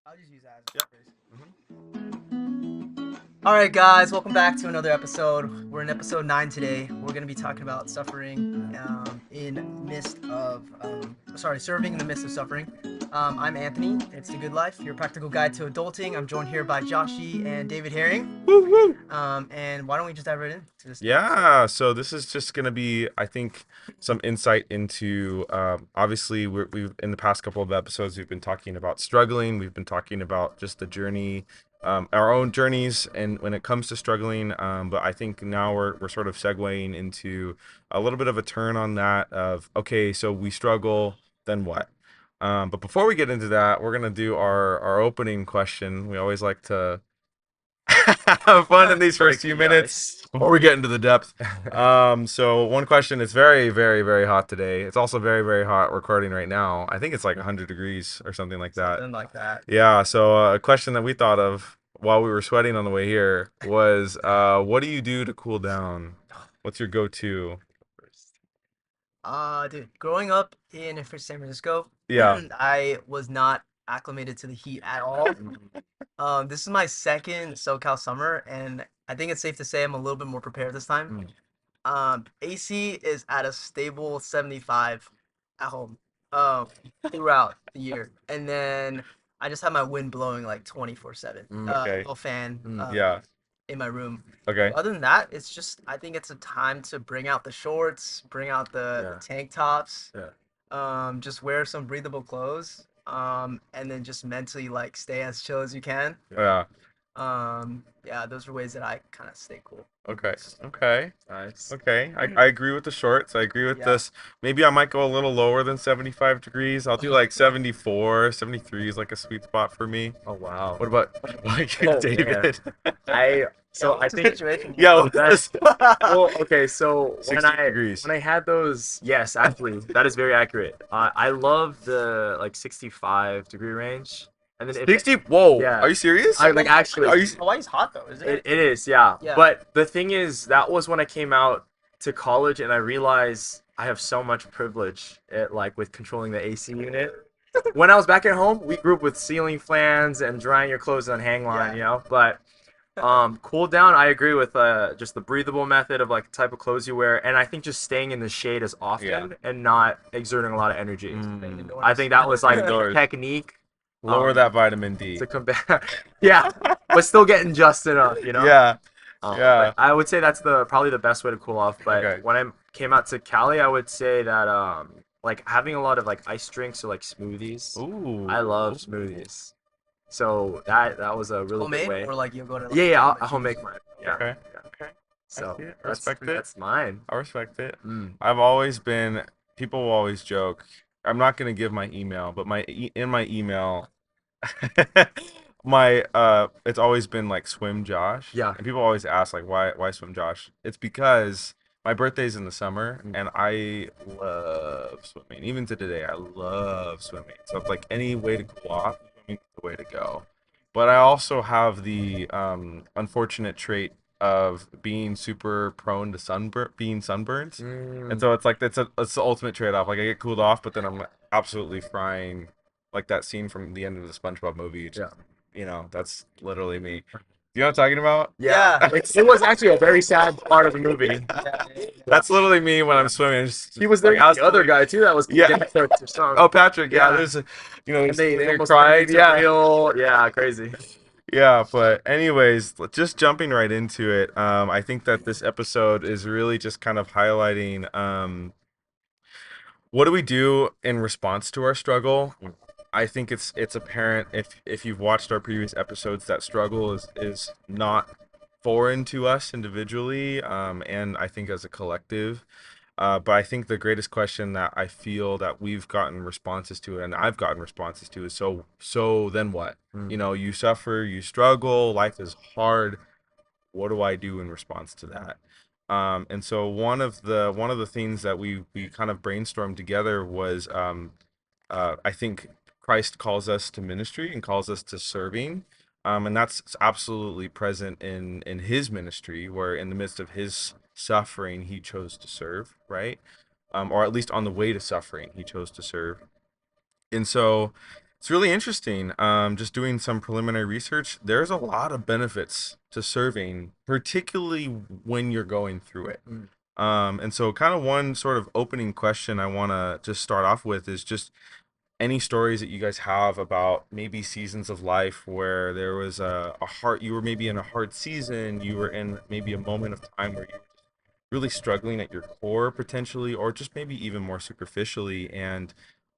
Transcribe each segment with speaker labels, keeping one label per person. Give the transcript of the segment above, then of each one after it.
Speaker 1: I'll just use that as a phrase. All right, guys, welcome back to another episode. We're in episode 9 today. We're going to be talking about suffering serving in the midst of suffering. I'm Anthony. It's the Good Life, your practical guide to adulting. I'm joined here by Joshi and David Herring.
Speaker 2: Woo woo.
Speaker 1: And why don't we just dive right into this?
Speaker 2: Yeah, so this is just going to be, I think, some insight into, obviously, we've in the past couple of episodes, we've been talking about struggling. We've been talking about just the journey, our own journeys, and when it comes to struggling. But I think now we're sort of segueing into a little bit of a turn on that of, okay, so we struggle, then what? But before we get into that, we're going to do our opening question. We always like to have fun in these first few minutes before we get into the depth. So one question, it's very, very, very hot today. It's also very, very hot recording right now. I think it's like 100 degrees or something like that.
Speaker 1: Something like that.
Speaker 2: Yeah, so a question that we thought of while we were sweating on the way here was, what do you do to cool down? What's your go-to?
Speaker 1: Dude, growing up in San Francisco,
Speaker 2: Yeah.
Speaker 1: I was not acclimated to the heat at all. This is my second SoCal summer, and I think it's safe to say I'm a little bit more prepared this time. AC is at a stable 75 at home, throughout the year, and then I just have my wind blowing like 24/7.
Speaker 2: Okay.
Speaker 1: Little fan,
Speaker 2: Yeah.
Speaker 1: in my room.
Speaker 2: Okay.
Speaker 1: Other than that, it's just I think it's a time to bring out the shorts, bring out the tank tops. Just wear some breathable clothes. And then just mentally like stay as chill as you can.
Speaker 2: Yeah.
Speaker 1: Yeah, those are ways that I kind of stay cool.
Speaker 2: Okay. Okay.
Speaker 3: Nice.
Speaker 2: Okay. I agree with the shorts. I agree with this. Maybe I might go a little lower than 75 degrees. I'll do like 74, 73 is like a sweet spot for me.
Speaker 3: Oh wow.
Speaker 2: What about you, David?
Speaker 3: I
Speaker 1: What's the
Speaker 3: think
Speaker 1: situation?
Speaker 2: Yeah,
Speaker 3: that's well okay. So
Speaker 2: 60 degrees.
Speaker 3: when I had those, yes, actually, that is very accurate. I love the like 65-degree range, and then
Speaker 2: 60? Whoa.
Speaker 3: Yeah.
Speaker 2: Are you serious?
Speaker 3: I like actually.
Speaker 2: Are you?
Speaker 1: Hawaii's hot though, isn't it?
Speaker 3: It is, yeah.
Speaker 1: Yeah.
Speaker 3: But the thing is, that was when I came out to college, and I realized I have so much privilege with controlling the AC unit. When I was back at home, we grew up with ceiling fans and drying your clothes on hang line, you know. But cool down, I agree with just the breathable method of like the type of clothes you wear, and I think just staying in the shade as often and not exerting a lot of energy. I think that was like the technique.
Speaker 2: Lower that vitamin D.
Speaker 3: To come back. Yeah, but still getting just enough, you know.
Speaker 2: Yeah.
Speaker 3: Yeah. I would say that's probably the best way to cool off. But when I came out to Cali, I would say that like having a lot of like ice drinks or like smoothies.
Speaker 2: Ooh.
Speaker 3: I love smoothies. So that was a really
Speaker 1: Homemade
Speaker 3: good way.
Speaker 1: or like you'll go to
Speaker 3: I'll home make mine. Yeah.
Speaker 2: Okay.
Speaker 3: Okay. So
Speaker 2: I respect it.
Speaker 3: That's mine.
Speaker 2: I respect it. I've always been. People will always joke. I'm not gonna give my email, but in my email, it's always been like Swim Josh.
Speaker 3: Yeah.
Speaker 2: And people always ask like why Swim Josh? It's because my birthday's in the summer and I love swimming. Even to today, I love swimming. So it's like any way to cool off, swimming is the way to go. But I also have the unfortunate trait of being super prone to being sunburnt. And so it's like it's the ultimate trade-off. Like I get cooled off, but then I'm absolutely frying, like that scene from the end of the SpongeBob movie. You know, that's literally me. You know what I'm talking about?
Speaker 1: Yeah.
Speaker 3: It was actually a very sad part of the movie.
Speaker 2: That's literally me when I'm swimming.
Speaker 3: He was there.
Speaker 2: Like,
Speaker 3: the other guy too. That was
Speaker 2: Oh, Patrick. Yeah. There's
Speaker 3: and they almost
Speaker 2: cried.
Speaker 3: Yeah. Yeah. Crazy.
Speaker 2: Yeah, but anyways, just jumping right into it. I think that this episode is really just kind of highlighting what do we do in response to our struggle. I think it's apparent if you've watched our previous episodes that struggle is not foreign to us individually, and I think as a collective. But I think the greatest question that I feel that we've gotten responses to, and I've gotten responses to, is so then what? You know, you suffer, you struggle, life is hard. What do I do in response to that? And so one of the things that we kind of brainstormed together was I think Christ calls us to ministry and calls us to serving. And that's absolutely present in his ministry, where in the midst of his suffering, he chose to serve, right? Or at least on the way to suffering, he chose to serve. And so It's really interesting. Just doing some preliminary research. There's a lot of benefits to serving, particularly when you're going through it.
Speaker 3: Mm.
Speaker 2: And so kind of one sort of opening question I want to just start off with is just any stories that you guys have about maybe seasons of life where there was a hard, you were maybe in a hard season, you were in maybe a moment of time where you were really struggling at your core potentially, or just maybe even more superficially. And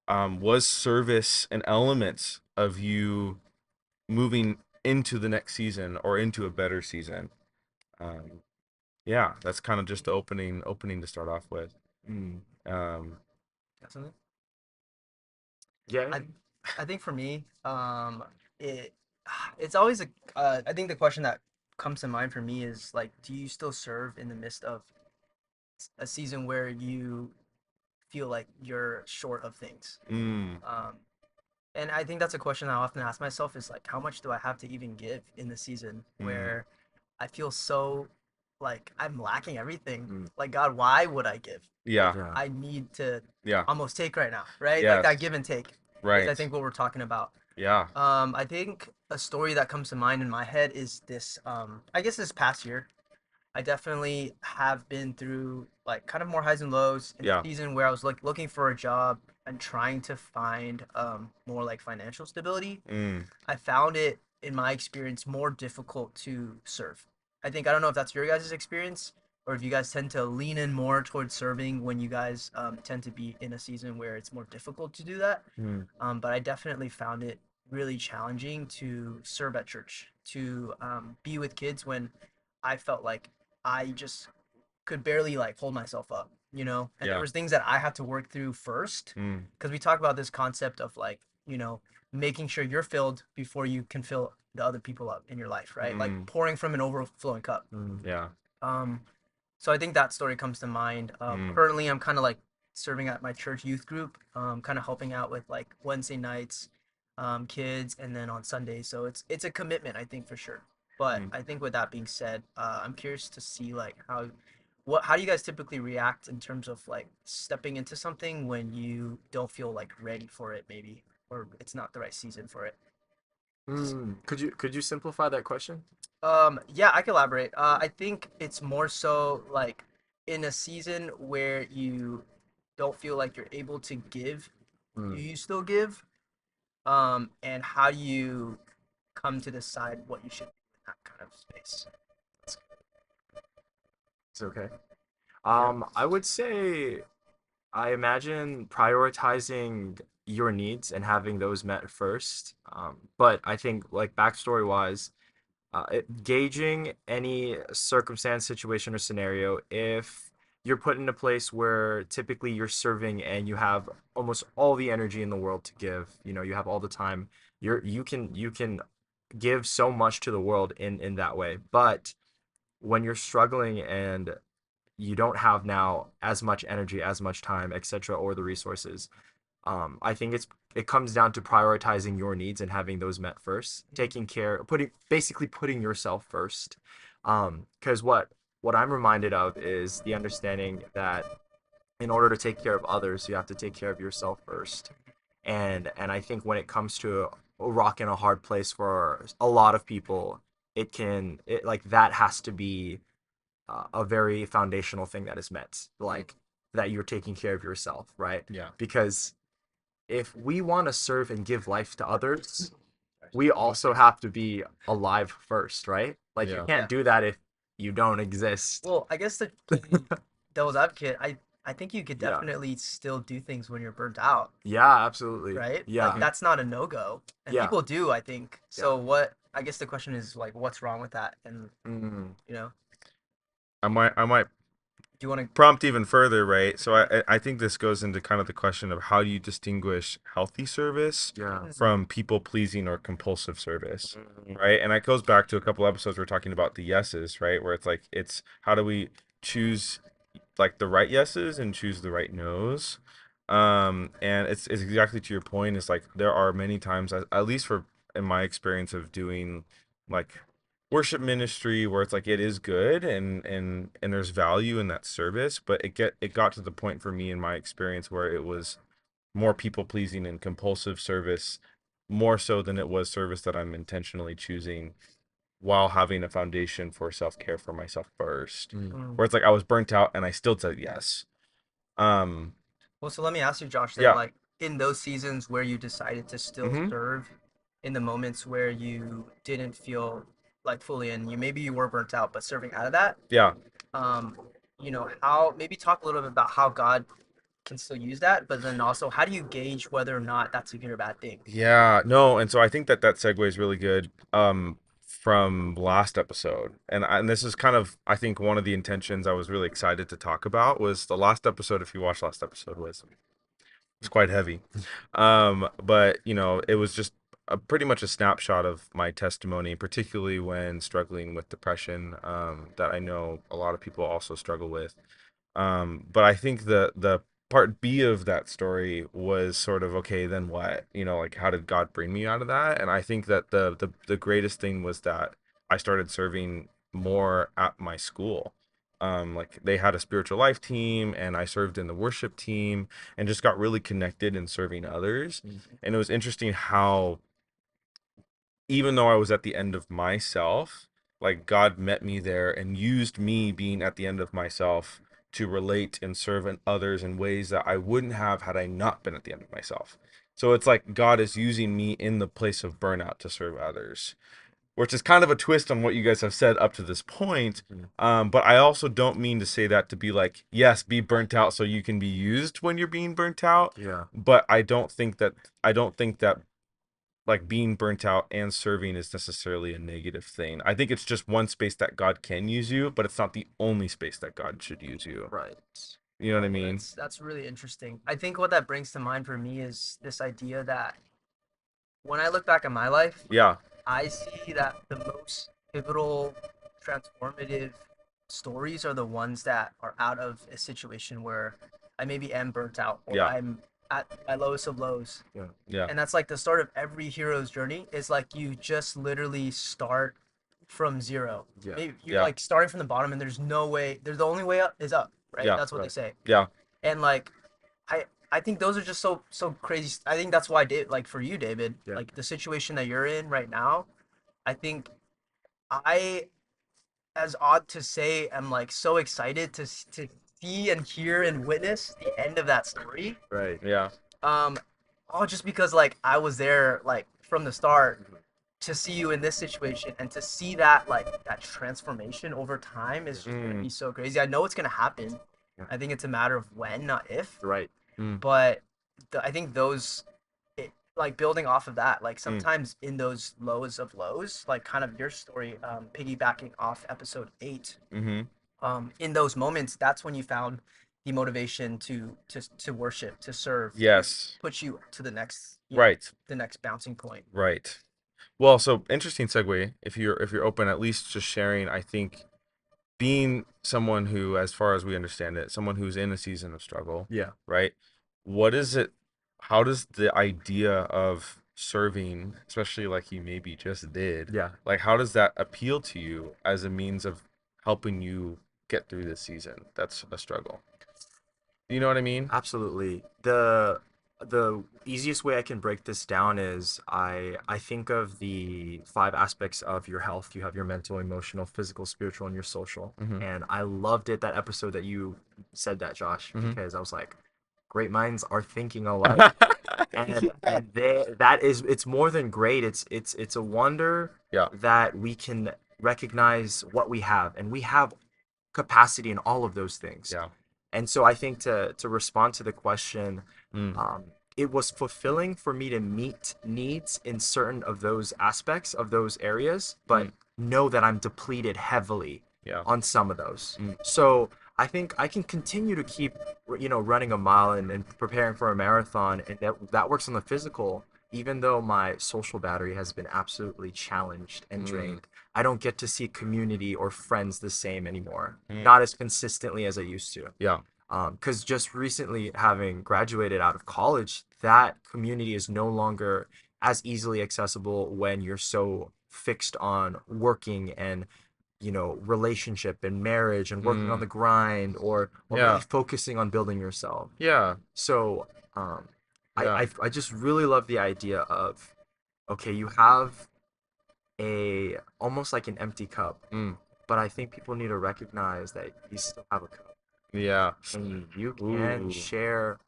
Speaker 2: was service an element of you moving into the next season or into a better season? Um, yeah, that's kind of just the opening to start off with.
Speaker 3: Mm.
Speaker 2: Um,
Speaker 1: Got something?
Speaker 3: Yeah.
Speaker 1: I I think for me, it it's always a I think the question that comes to mind for me is like, do you still serve in the midst of a season where you feel like you're short of things?
Speaker 2: mm,
Speaker 1: Um, and I think that's a question I often ask myself is like, how much do I have to even give in the season
Speaker 2: mm,
Speaker 1: where I feel so like I'm lacking everything?
Speaker 3: Mm.
Speaker 1: Like, God, why would I give if
Speaker 2: yeah,
Speaker 3: Yeah.
Speaker 1: I need to
Speaker 2: yeah,
Speaker 1: almost take right now, right? Like that
Speaker 2: yes,
Speaker 1: give and take is I
Speaker 2: right,
Speaker 1: think what we're talking about.
Speaker 2: yeah,
Speaker 1: I think a story that comes to mind in my head is this. I guess this past year, I definitely have been through like kind of more highs and lows in a
Speaker 2: yeah,
Speaker 1: season where I was like looking for a job and trying to find more like financial stability.
Speaker 2: mm,
Speaker 1: I found it in my experience more difficult to serve. I don't know if that's your guys' experience or if you guys tend to lean in more towards serving when you guys tend to be in a season where it's more difficult to do that.
Speaker 3: Mm.
Speaker 1: But I definitely found it really challenging to serve at church, to be with kids when I felt like I just could barely like hold myself up, you know? And there
Speaker 2: yeah,
Speaker 1: was things that I had to work through first
Speaker 2: mm,
Speaker 1: because we talk about this concept of like, making sure you're filled before you can fill the other people up in your life, right? Like
Speaker 2: mm,
Speaker 1: pouring from an overflowing cup.
Speaker 3: Mm.
Speaker 2: yeah,
Speaker 1: Um, so I think that story comes to mind.
Speaker 2: mm,
Speaker 1: Currently, I'm kind of like serving at my church youth group, kind of helping out with like Wednesday nights, kids, and then on Sundays. So it's a commitment, I think for sure. But
Speaker 2: mm.
Speaker 1: I think with that being said, I'm curious to see like how do you guys typically react in terms of like stepping into something when you don't feel like ready for it, maybe, or it's not the right season for it.
Speaker 3: Could you simplify that question?
Speaker 1: Yeah, I can elaborate. I think it's more so like in a season where you don't feel like you're able to give, do
Speaker 3: Mm.
Speaker 1: you still give? And how do you come to decide what you should do in that kind of space?
Speaker 3: It's okay.
Speaker 1: Yeah.
Speaker 3: I would say I imagine prioritizing your needs and having those met first. But I think like backstory wise, gauging any circumstance, situation, or scenario, if you're put in a place where typically you're serving and you have almost all the energy in the world to give, you have all the time, you can give so much to the world in that way. But when you're struggling and you don't have now as much energy, as much time, etc., or the resources, I think it comes down to prioritizing your needs and having those met first, taking care, putting yourself first. Because what I'm reminded of is the understanding that in order to take care of others, you have to take care of yourself first. And I think when it comes to a rock and a hard place for a lot of people, it like that has to be a very foundational thing that is met, like that you're taking care of yourself, right?
Speaker 2: Yeah,
Speaker 3: Because if we want to serve and give life to others, we also have to be alive first, right? Like you
Speaker 2: yeah,
Speaker 3: can't
Speaker 1: Yeah.
Speaker 3: do that if you don't exist.
Speaker 1: Well, I guess to be devil's advocate, I think you could
Speaker 3: Yeah.
Speaker 1: definitely still do things when you're burnt out,
Speaker 3: Yeah, absolutely.
Speaker 1: right? Like
Speaker 3: Yeah.
Speaker 1: that's not a no-go. And
Speaker 3: Yeah.
Speaker 1: people do, I think.
Speaker 3: Yeah.
Speaker 1: So what I guess the question is like what's wrong with that? And
Speaker 3: Mm,
Speaker 1: you know,
Speaker 2: I might
Speaker 1: do you want to
Speaker 2: prompt even further, right? So I think this goes into kind of the question of how do you distinguish healthy service
Speaker 3: yeah.
Speaker 2: from people pleasing or compulsive service,
Speaker 3: Mm,
Speaker 2: right? And it goes back to a couple episodes we're talking about the yeses, right? Where it's like it's how do we choose like the right yeses and choose the right nos. And it's exactly to your point, is like there are many times, at least for in my experience of doing like worship ministry, where it's like it is good and there's value in that service, but it got to the point for me in my experience where it was more people pleasing and compulsive service more so than it was service that I'm intentionally choosing while having a foundation for self-care for myself first.
Speaker 1: Mm.
Speaker 2: Where it's like I was burnt out and I still said yes. Um,
Speaker 1: Well, so let me ask you, Josh, then,
Speaker 2: yeah.
Speaker 1: like in those seasons where you decided to still
Speaker 2: Mm-hmm.
Speaker 1: serve, in the moments where you didn't feel like fully in, you maybe you were burnt out, but serving out of that,
Speaker 2: Yeah.
Speaker 1: um, how maybe talk a little bit about how God can still use that, but then also how do you gauge whether or not that's a good or bad thing?
Speaker 2: Yeah, no, and so I think that that segue is really good from last episode. And this is kind of I think one of the intentions I was really excited to talk about was the last episode. If you watched last episode, was it's quite heavy. But you know, it was just pretty much a snapshot of my testimony, particularly when struggling with depression, that I know a lot of people also struggle with. But I think the part B of that story was sort of okay, then what? You know, like how did God bring me out of that? And I think that the greatest thing was that I started serving more at my school. Like they had a spiritual life team and I served in the worship team and just got really connected in serving others. And it was interesting how even though I was at the end of myself, like God met me there and used me being at the end of myself to relate and serve others in ways that I wouldn't have had I not been at the end of myself. So it's like God is using me in the place of burnout to serve others, which is kind of a twist on what you guys have said up to this point. But I also don't mean to say that to be like, yes, be burnt out so you can be used when you're being burnt out.
Speaker 3: Yeah.
Speaker 2: But I don't think that like being burnt out and serving is necessarily a negative thing. I think it's just one space that God can use you, but it's not the only space that God should use you.
Speaker 3: Right.
Speaker 2: You know what I
Speaker 1: Oh,
Speaker 2: mean?
Speaker 1: that's really interesting. I think what that brings to mind for me is this idea that when I look back at my life,
Speaker 2: Yeah.
Speaker 1: I see that the most pivotal, transformative stories are the ones that are out of a situation where I maybe am burnt out or
Speaker 2: Yeah.
Speaker 1: I'm at my lowest of lows.
Speaker 3: Yeah.
Speaker 2: Yeah.
Speaker 1: And that's like the start of every hero's journey is like you just literally start from zero.
Speaker 3: Yeah.
Speaker 1: Maybe you're
Speaker 2: Yeah.
Speaker 1: like starting from the bottom and there's no way, there's the only way up is up, right?
Speaker 2: Yeah.
Speaker 1: That's what they
Speaker 3: Right.
Speaker 1: say.
Speaker 2: Yeah.
Speaker 1: And like I think those are just so crazy. I think that's why like for you, David,
Speaker 3: Yeah.
Speaker 1: like the situation that you're in right now, I think I, as odd to say, am like so excited to see and hear and witness the end of that story.
Speaker 3: Right.
Speaker 2: Yeah.
Speaker 1: Um, all just because like I was there like from the start to see you in this situation and to see that like that transformation over time is just gonna be so crazy. I know it's gonna happen.
Speaker 3: Yeah.
Speaker 1: I think it's a matter of when, not if.
Speaker 3: Right.
Speaker 1: But I think like building off of that, like
Speaker 2: Mm.
Speaker 1: sometimes in those lows of lows, like kind of your story, piggybacking off episode 8,
Speaker 2: Mm-hmm.
Speaker 1: in those moments, that's when you found the motivation to worship, to serve,
Speaker 2: Yes.
Speaker 1: to put you to the next,
Speaker 2: Right.
Speaker 1: the next bouncing point.
Speaker 2: Right. Well, so interesting segue. If you're open, at least just sharing. I think being someone who, as far as we understand it, someone who's in a season of struggle,
Speaker 3: Yeah.
Speaker 2: right? What is it? How does the idea of serving, especially like you maybe just did,
Speaker 3: Yeah.
Speaker 2: like how does that appeal to you as a means of helping you get through this season? That's a struggle. You know what I mean?
Speaker 3: Absolutely. The easiest way I can break this down is I think of the five aspects of your health. You have your mental, emotional, physical, spiritual, and your social.
Speaker 2: Mhm.
Speaker 3: And I loved it that episode that you said that, Josh,
Speaker 2: Mhm.
Speaker 3: because I was like, great minds are thinking alike. And that is, it's more than great. It's a wonder
Speaker 2: Yeah.
Speaker 3: that we can recognize what we have, and we have capacity in all of those things.
Speaker 2: Yeah.
Speaker 3: And so I think to respond to the question,
Speaker 2: Mm.
Speaker 3: it was fulfilling for me to meet needs in certain of those aspects of those areas, but know that I'm depleted heavily
Speaker 2: Yeah.
Speaker 3: on some of those.
Speaker 2: Mm.
Speaker 3: So I think I can continue to keep, running a mile and preparing for a marathon, and that works on the physical, even though my social battery has been absolutely challenged and drained. I don't get to see community or friends the same anymore, not as consistently as I used to.
Speaker 2: Yeah.
Speaker 3: Because just recently, having graduated out of college, that community is no longer as easily accessible when you're so fixed on working and relationship and marriage and working on the grind, or
Speaker 2: Yeah.
Speaker 3: really focusing on building yourself.
Speaker 2: Yeah.
Speaker 3: So
Speaker 2: Yeah.
Speaker 3: I just really love the idea of okay, you have a almost like an empty cup,
Speaker 2: Mm.
Speaker 3: but I think people need to recognize that you still have a cup,
Speaker 2: Yeah.
Speaker 3: and you can
Speaker 2: Ooh.
Speaker 3: share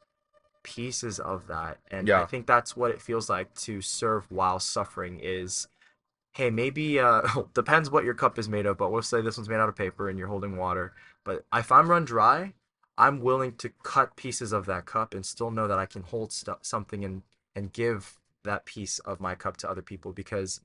Speaker 3: pieces of that. And I
Speaker 2: Yeah.
Speaker 3: think that's what it feels like to serve while suffering is, hey, maybe depends what your cup is made of, but we'll say this one's made out of paper and you're holding water. But if I'm run dry, I'm willing to cut pieces of that cup and still know that I can hold something and give that piece of my cup to other people, because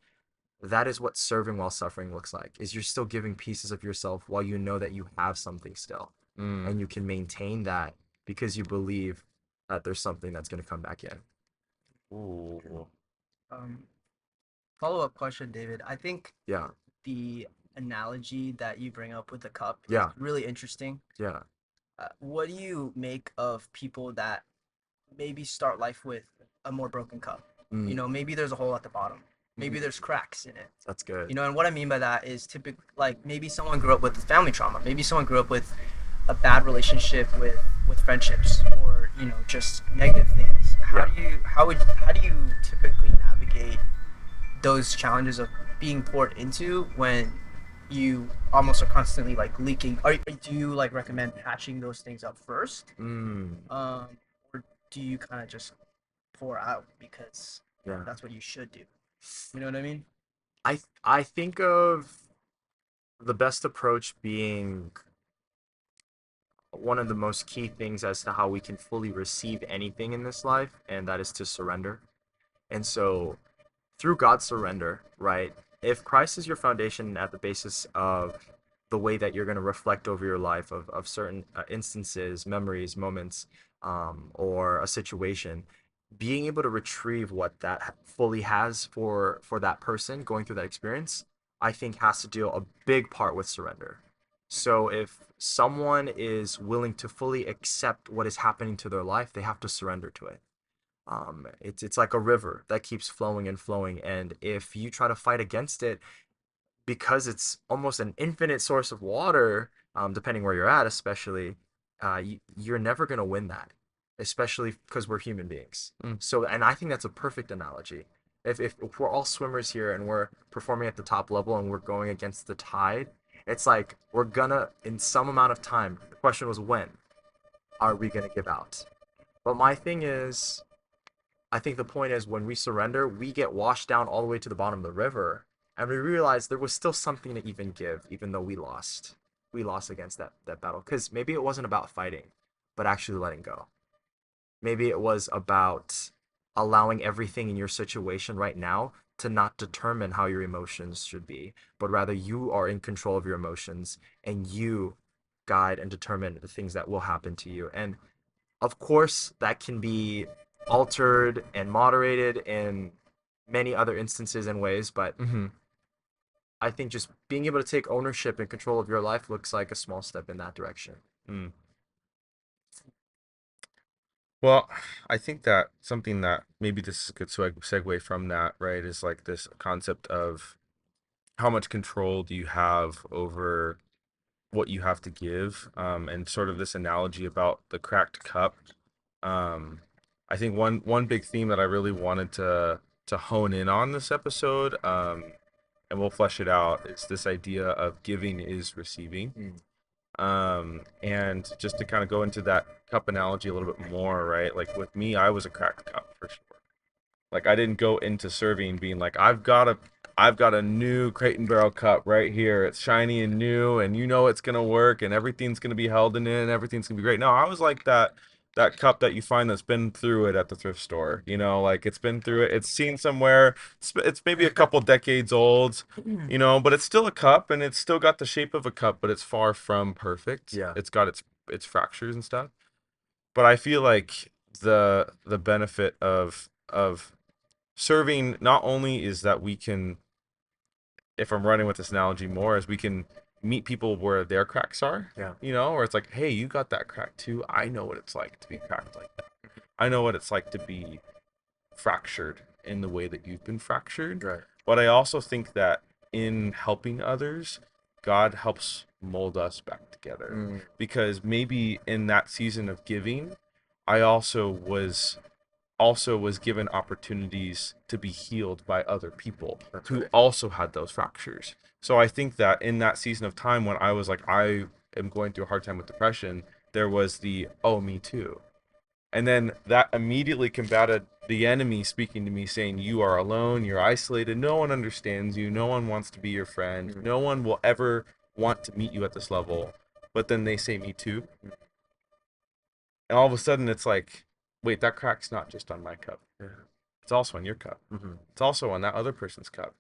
Speaker 3: that is what serving while suffering looks like, is you're still giving pieces of yourself while you know that you have something still,
Speaker 2: Mm.
Speaker 3: and you can maintain that because you believe that there's something that's going to come back in.
Speaker 2: Ooh.
Speaker 1: Um, Follow-up question, David. I think
Speaker 3: Yeah.
Speaker 1: the analogy that you bring up with the cup is
Speaker 3: Yeah.
Speaker 1: really interesting.
Speaker 3: Yeah.
Speaker 1: What do you make of people that maybe start life with a more broken cup? You
Speaker 3: Mm,
Speaker 1: know, maybe there's a hole at the bottom. Maybe
Speaker 3: mm,
Speaker 1: there's cracks in it.
Speaker 3: that's good.
Speaker 1: You know, and what I mean by that is typically like maybe someone grew up with family trauma. Maybe someone grew up with a bad relationship with friendships, or you know, just negative things.
Speaker 3: Yeah.
Speaker 1: How do you typically navigate those challenges of being poured into when you almost are constantly like leaking? Do you like recommend patching those things up first,
Speaker 3: Mm,
Speaker 1: um, or do you kind of just pour out because
Speaker 3: yeah.
Speaker 1: that's what you should do? You know what I mean?
Speaker 3: I think of the best approach being one of the most key things as to how we can fully receive anything in this life, and that is to surrender. And so, through God's surrender, right? If Christ is your foundation at the basis of the way that you're going to reflect over your life of certain instances, memories, moments, or a situation, being able to retrieve what that fully has for that person going through that experience, I think has to do a big part with surrender. So if someone is willing to fully accept what is happening to their life, they have to surrender to it. It's like a river that keeps flowing and flowing, and if you try to fight against it, because it's almost an infinite source of water, depending where you're at, especially, you're never gonna win that, especially because we're human beings.
Speaker 2: Mm.
Speaker 3: So, and I think that's a perfect analogy. If we're all swimmers here and we're performing at the top level and we're going against the tide, it's like we're gonna, in some amount of time. The question was when are we gonna give out? But my thing is, I think the point is when we surrender, we get washed down all the way to the bottom of the river, and we realize there was still something to even give, even though we lost. We lost against that battle, because maybe it wasn't about fighting, but actually letting go. Maybe it was about allowing everything in your situation right now to not determine how your emotions should be, but rather you are in control of your emotions and you guide and determine the things that will happen to you. And of course, that can be altered and moderated in many other instances and ways, but
Speaker 2: Mm-hmm.
Speaker 3: I think just being able to take ownership and control of your life looks like a small step in that direction.
Speaker 2: Mm. Well, I think that something that maybe this is a good segue from that, right, is like this concept of how much control do you have over what you have to give, and sort of this analogy about the cracked cup. Um, I think one big theme that I really wanted to hone in on this episode, and we'll flesh it out, is this idea of giving is receiving.
Speaker 3: Mm.
Speaker 2: And just to kind of go into that cup analogy a little bit more, right? Like with me, I was a cracked cup for sure. Like I didn't go into serving being like I've got a new Crate and Barrel cup right here. It's shiny and new, and you know it's gonna work, and everything's gonna be held in it, and everything's gonna be great. No, I was like that cup that you find that's been through it at the thrift store. You know, like it's been through it. It's seen somewhere. It's maybe a couple decades old. You know, but it's still a cup, and it's still got the shape of a cup, but it's far from perfect.
Speaker 3: Yeah.
Speaker 2: It's got its fractures and stuff. But I feel like the benefit of serving not only is that we can, if I'm running with this analogy more, is we can meet people where their cracks are,
Speaker 3: Yeah.
Speaker 2: you know, or it's like, hey, you got that crack too. I know what it's like to be cracked like that. I know what it's like to be fractured in the way that you've been fractured.
Speaker 3: Right.
Speaker 2: But I also think that in helping others, God helps mold us back together.
Speaker 3: Mm.
Speaker 2: Because maybe in that season of giving, I also was also was given opportunities to be healed by other people
Speaker 3: That's
Speaker 2: who
Speaker 3: right.
Speaker 2: also had those fractures. So I think that in that season of time when I was like, I am going through a hard time with depression, there was the, oh, me too. And then that immediately combated the enemy speaking to me saying, you are alone, you're isolated, no one understands you, no one wants to be your friend, no one will ever want to meet you at this level. But then they say, me too. And all of a sudden it's like, wait, that crack's not just on my cup.
Speaker 3: Yeah.
Speaker 2: It's also on your cup.
Speaker 3: Mm-hmm.
Speaker 2: It's also on that other person's cup.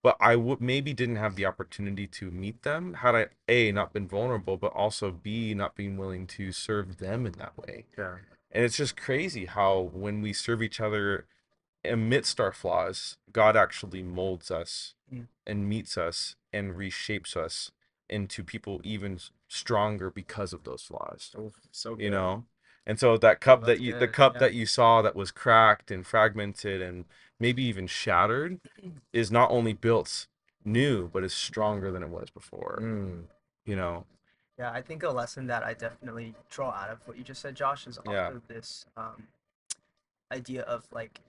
Speaker 2: But I maybe didn't have the opportunity to meet them had I A, not been vulnerable, but also B, not being willing to serve them in that way.
Speaker 3: Yeah.
Speaker 2: And it's just crazy how when we serve each other amidst our flaws, God actually molds us and meets us and reshapes us into people even stronger because of those flaws.
Speaker 3: Oh, so good.
Speaker 2: You know? And so that cup
Speaker 1: that's
Speaker 2: that you the
Speaker 1: good,
Speaker 2: cup
Speaker 1: yeah.
Speaker 2: that you saw that was cracked and fragmented and maybe even shattered is not only built new but is stronger than it was before. You know?
Speaker 1: Yeah, I think a lesson that I definitely draw out of what you just said, Josh, is
Speaker 2: Yeah.
Speaker 1: also this idea of like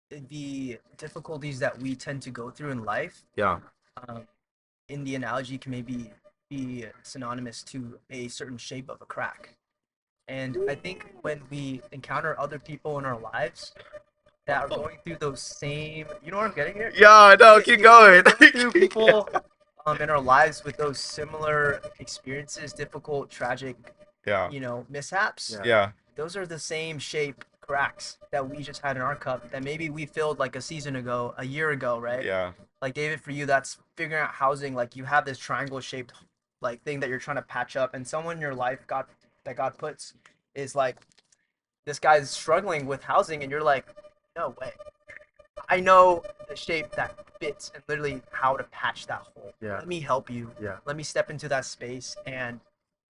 Speaker 1: the difficulties that we tend to go through in life.
Speaker 2: Yeah.
Speaker 1: Um, in the analogy, can maybe be synonymous to a certain shape of a crack. And I think when we encounter other people in our lives that are going through those same, you know what I'm getting here?
Speaker 2: Yeah, no, keep going.
Speaker 1: Going through people in our lives with those similar experiences, difficult, tragic,
Speaker 2: Yeah.
Speaker 1: mishaps.
Speaker 2: Yeah.
Speaker 1: Those are the same shape cracks that we just had in our cup that maybe we filled like a season ago, a year ago, right?
Speaker 2: Yeah.
Speaker 1: Like David, for you, that's figuring out housing. Like you have this triangle shaped like thing that you're trying to patch up, and someone in your life God puts is like this guy's struggling with housing, and you're like, no way. I know the shape that fits and literally how to patch that hole.
Speaker 3: Yeah.
Speaker 1: Let me help you.
Speaker 3: Yeah.
Speaker 1: Let me step into that space and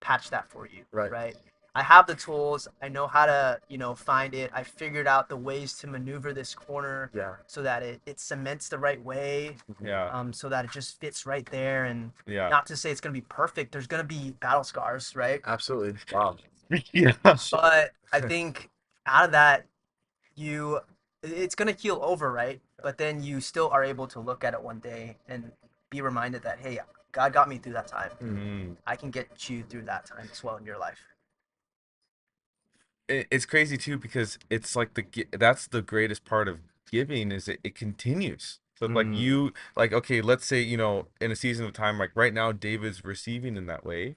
Speaker 1: patch that for you.
Speaker 3: Right.
Speaker 1: Right. I have the tools. I know how to, find it. I figured out the ways to maneuver this corner
Speaker 3: Yeah.
Speaker 1: so that it cements the right way.
Speaker 2: Yeah.
Speaker 1: So that it just fits right there. And
Speaker 2: Yeah.
Speaker 1: not to say it's gonna be perfect. There's gonna be battle scars, right?
Speaker 3: Absolutely. Wow.
Speaker 2: Yeah.
Speaker 1: But I think out of that, it's gonna heal over, right? But then you still are able to look at it one day and be reminded that, hey, God got me through that time.
Speaker 2: Mm.
Speaker 1: I can get you through that time as well in your life.
Speaker 2: It's crazy too because it's like that's the greatest part of giving is it continues. So like you like okay, let's say in a season of time like right now David's receiving in that way.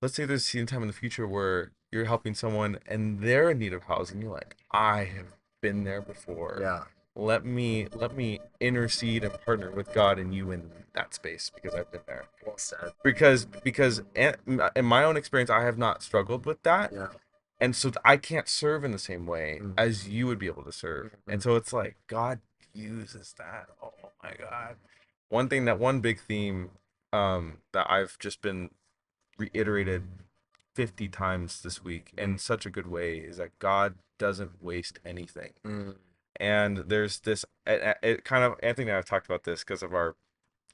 Speaker 2: Let's say there's a season of time in the future where you're helping someone and they're in need of housing. You're like, I have been there before.
Speaker 3: Yeah.
Speaker 2: Let me intercede and partner with God and you in that space because I've been there.
Speaker 3: Well said.
Speaker 2: Because in my own experience I have not struggled with that.
Speaker 3: Yeah.
Speaker 2: And so I can't serve in the same way as you would be able to serve. And so it's like God uses that. Oh my God. One big theme that I've just been reiterated 50 times this week in such a good way is that God doesn't waste anything. And there's this it kind of Anthony and I have talked about this because of our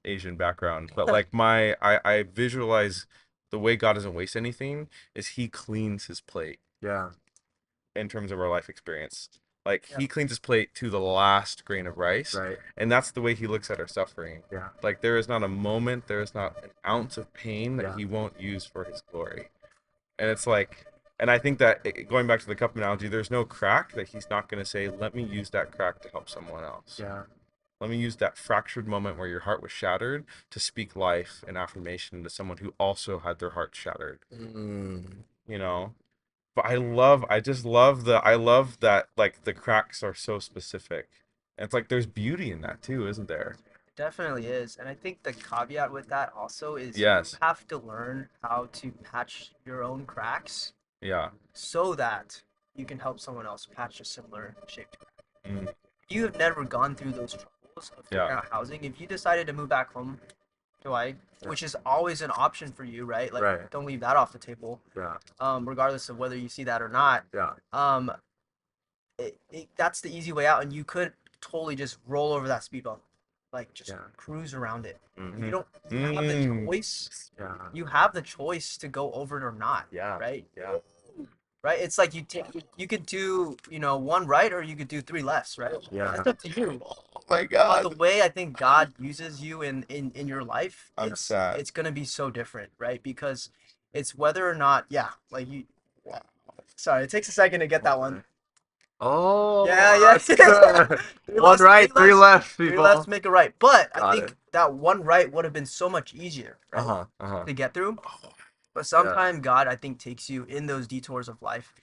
Speaker 2: Asian background, but like I visualize the way God doesn't waste anything is he cleans his plate.
Speaker 3: Yeah.
Speaker 2: In terms of our life experience. Like
Speaker 1: Yeah.
Speaker 2: he cleans his plate to the last grain of rice.
Speaker 3: Right.
Speaker 2: And that's the way he looks at our suffering.
Speaker 3: Yeah.
Speaker 2: Like there is not a moment, there is not an ounce of pain that
Speaker 3: Yeah.
Speaker 2: he won't use for his glory. And it's like, and I think that going back to the cup analogy, there's no crack that he's not going to say, let me use that crack to help someone else.
Speaker 3: Yeah.
Speaker 2: Let me use that fractured moment where your heart was shattered to speak life and affirmation to someone who also had their heart shattered. You know? But I love that like the cracks are so specific. And it's like there's beauty in that too, isn't there?
Speaker 1: Definitely is. And I think the caveat with that also is
Speaker 2: Yes.
Speaker 1: you have to learn how to patch your own cracks
Speaker 2: Yeah.
Speaker 1: so that you can help someone else patch a similar shaped crack.
Speaker 2: Mm.
Speaker 1: You have never gone through those troubles of figuring out housing. If you decided to move back home to Hawaii, which is always an option for you, right? Like,
Speaker 3: Right.
Speaker 1: don't leave that off the table.
Speaker 3: Yeah.
Speaker 1: Regardless of whether you see that or not.
Speaker 3: Yeah.
Speaker 1: That's the easy way out, and you could totally just roll over that speed bump, like just
Speaker 3: Yeah.
Speaker 1: cruise around it.
Speaker 2: Mhm.
Speaker 1: You have the choice.
Speaker 3: Yeah.
Speaker 1: You have the choice to go over it or not.
Speaker 3: Yeah.
Speaker 1: Right.
Speaker 3: Yeah.
Speaker 1: right? It's like you could do, one right or you could do three lefts, right?
Speaker 3: Yeah.
Speaker 1: That's up to you.
Speaker 2: Oh my
Speaker 1: But the
Speaker 2: God.
Speaker 1: way I think God uses you in your life,
Speaker 2: I'm sad.
Speaker 1: it's gonna be so different, right? Because it's whether or not, yeah, like you.
Speaker 2: Wow.
Speaker 1: Sorry, it takes a second to get that one.
Speaker 3: Oh,
Speaker 1: Yeah,
Speaker 3: that's good. One right, three left,
Speaker 1: Three
Speaker 3: people.
Speaker 1: lefts make a right. But I
Speaker 3: Got
Speaker 1: think
Speaker 3: it.
Speaker 1: that one right would have been so much easier, right,
Speaker 3: Uh-huh.
Speaker 1: to get through.
Speaker 2: Oh,
Speaker 1: But sometimes God, I think, takes you in those detours of life.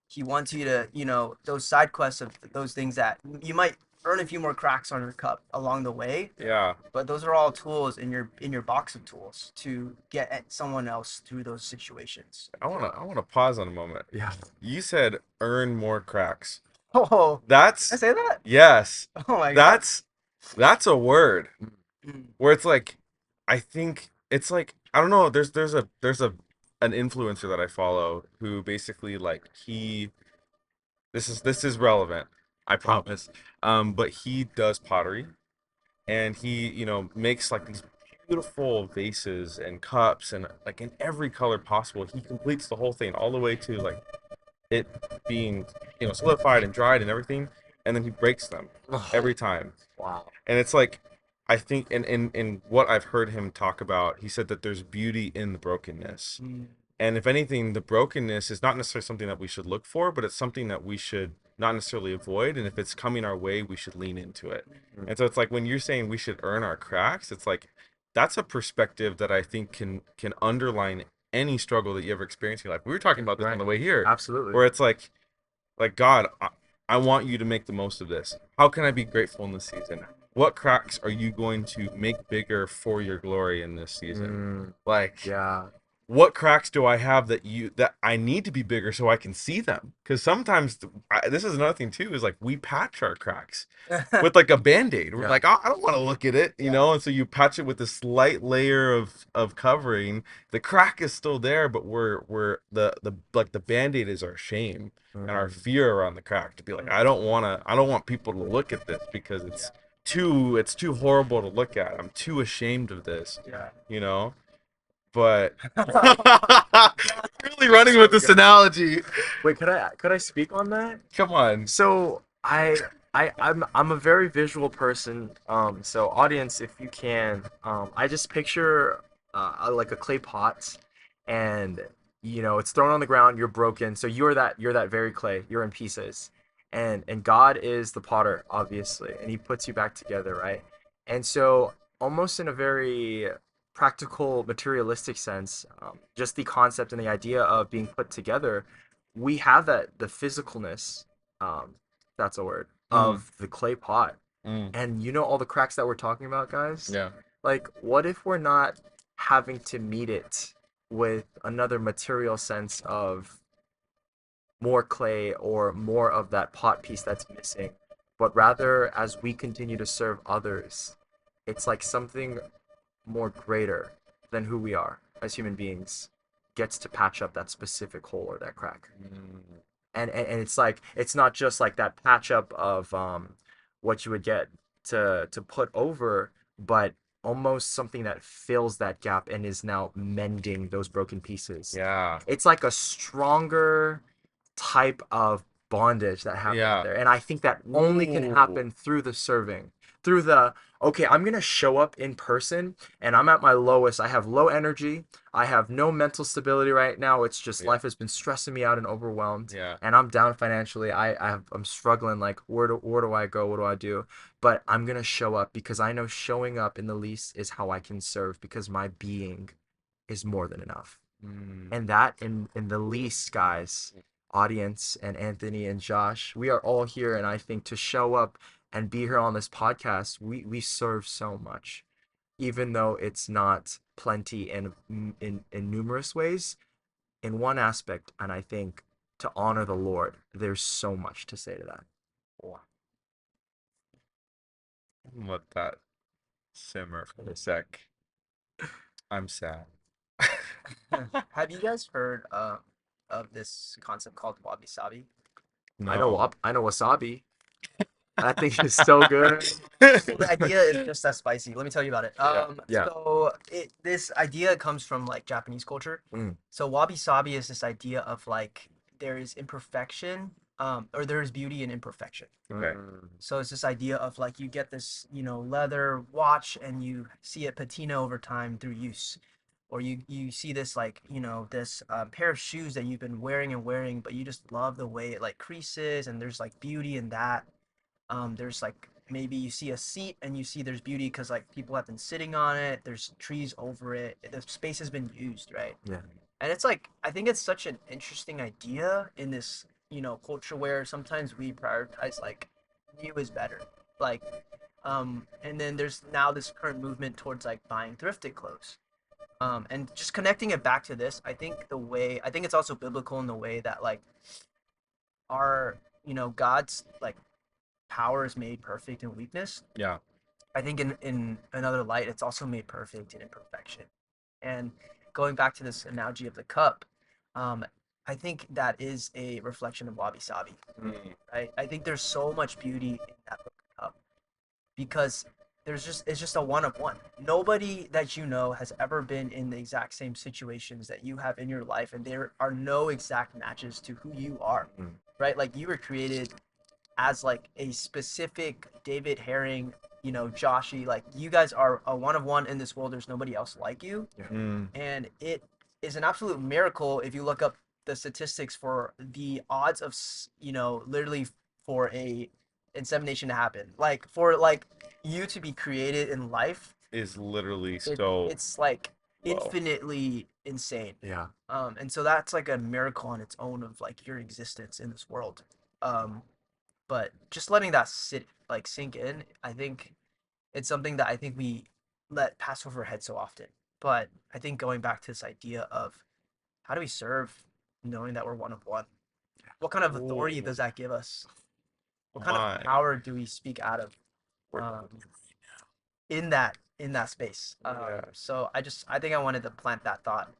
Speaker 1: He wants you to, those side quests of those things that you might earn a few more cracks on your cup along the way.
Speaker 2: yeah.
Speaker 1: But those are all tools in your box of tools to get at someone else through those situations.
Speaker 2: I wanna pause on a moment.
Speaker 3: Yeah.
Speaker 2: You said earn more cracks.
Speaker 1: Oh, did I
Speaker 2: That's
Speaker 1: say that?
Speaker 2: yes.
Speaker 1: Oh my God.
Speaker 2: That's a word
Speaker 1: Mm.
Speaker 2: where it's like I think it's like I don't know, there's an influencer that I follow who basically like this is relevant, I promise. But he does pottery and he, makes like these beautiful vases and cups and like in every color possible. He completes the whole thing all the way to like it being, solidified and dried and everything, and then he breaks them every time.
Speaker 3: Wow.
Speaker 2: And it's like I think in what I've heard him talk about, he said that there's beauty in the brokenness.
Speaker 1: Mm.
Speaker 2: And if anything, the brokenness is not necessarily something that we should look for, but it's something that we should not necessarily avoid. And if it's coming our way, we should lean into it. And so it's like when you're saying we should earn our cracks, it's like that's a perspective that I think can underline any struggle that you ever experience in your life. We were talking about this on the way here,
Speaker 3: Absolutely.
Speaker 2: where it's like God, I want you to make the most of this. How can I be grateful in this season? What cracks are you going to make bigger for your glory in this season? Like,
Speaker 3: Yeah.
Speaker 2: what cracks do I have that I need to be bigger so I can see them? Because sometimes this is another thing too, is like we patch our cracks with like a band-aid. We're
Speaker 3: Yeah.
Speaker 2: like, oh, I don't want to look at it, and so you patch it with this light layer of covering. The crack is still there, but we're the like the band-aid is our shame and our fear around the crack to be like, I don't want people to look at this because it's too horrible to look at. I'm too ashamed of this,
Speaker 1: Yeah.
Speaker 2: but really running with this analogy.
Speaker 3: Wait, could I speak on that?
Speaker 2: Come on.
Speaker 3: So I'm a very visual person. So audience, if you can, I just picture like a clay pot, and it's thrown on the ground. You're broken. So you're that very clay. You're in pieces, and God is the potter, obviously, and He puts you back together, right? And so almost in a very practical, materialistic sense, just the concept and the idea of being put together, we have the physicalness. That's a word, of the clay pot. And all the cracks that we're talking about, guys?
Speaker 2: Yeah.
Speaker 3: Like, what if we're not having to meet it with another material sense of more clay or more of that pot piece that's missing, but rather as we continue to serve others, it's like something more greater than who we are as human beings gets to patch up that specific hole or that crack. And it's like it's not just like that patch up of what you would get to put over, but almost something that fills that gap and is now mending those broken pieces.
Speaker 2: Yeah.
Speaker 3: It's like a stronger type of bondage that happens
Speaker 2: Yeah.
Speaker 3: there. And I think that only can happen through the serving, through the, okay, I'm going to show up in person and I'm at my lowest. I have low energy. I have no mental stability right now. It's just life has been stressing me out and overwhelmed.
Speaker 2: Yeah.
Speaker 3: And I'm down financially. I'm struggling. Like, where do I go? What do I do? But I'm going to show up because I know showing up in the least is how I can serve, because my being is more than enough. And that in the least, guys, audience and Anthony and Josh, we are all here, and I think to show up and be here on this podcast, we serve so much, even though it's not plenty in numerous ways. In one aspect, and I think to honor the Lord, there's so much to say to that.
Speaker 2: Let that simmer for a sec. I'm sad.
Speaker 1: Have you guys heard of this concept called wabi-sabi?
Speaker 2: No.
Speaker 3: I know wasabi. That thing is so good.
Speaker 1: The idea is just that spicy. Let me tell you about it.
Speaker 3: Yeah.
Speaker 1: So this idea comes from like Japanese culture. So wabi-sabi is this idea of like there is imperfection, or there is beauty in imperfection.
Speaker 2: Okay.
Speaker 1: So it's this idea of like you get this, leather watch and you see it patina over time through use. Or you see this like, this pair of shoes that you've been wearing and wearing, but you just love the way it like creases and there's like beauty in that. There's like maybe you see a seat and you see there's beauty because like people have been sitting on it. There's trees over it. The space has been used, right?
Speaker 3: Yeah.
Speaker 1: And it's like I think it's such an interesting idea in this, culture where sometimes we prioritize like new is better. Like and then there's now this current movement towards like buying thrifted clothes. And just connecting it back to this, I think it's also biblical in the way that like our, God's like power is made perfect in weakness.
Speaker 2: Yeah.
Speaker 1: I think in another light, it's also made perfect in imperfection. And going back to this analogy of the cup, um, I think that is a reflection of wabi-sabi, right? I think there's so much beauty in that cup because it's just a one of one. Nobody that you know has ever been in the exact same situations that you have in your life, and there are no exact matches to who you are, right? Like you were created as like a specific David Herring, Joshy, like you guys are a one of one in this world. There's nobody else like you. And it is an absolute miracle if you look up the statistics for the odds of, literally for a insemination to happen. Like for like you to be created in life
Speaker 2: Is literally
Speaker 1: it's like
Speaker 2: low.
Speaker 1: infinitely insane.
Speaker 3: Yeah.
Speaker 1: And so that's like a miracle on its own of like your existence in this world. But just letting that sink in, I think it's something that I think we let pass over our head so often. But I think going back to this idea of how do we serve knowing that we're one of one? What kind of authority does that give us? What kind of power do we speak out of in that space? So I think I wanted to plant that thought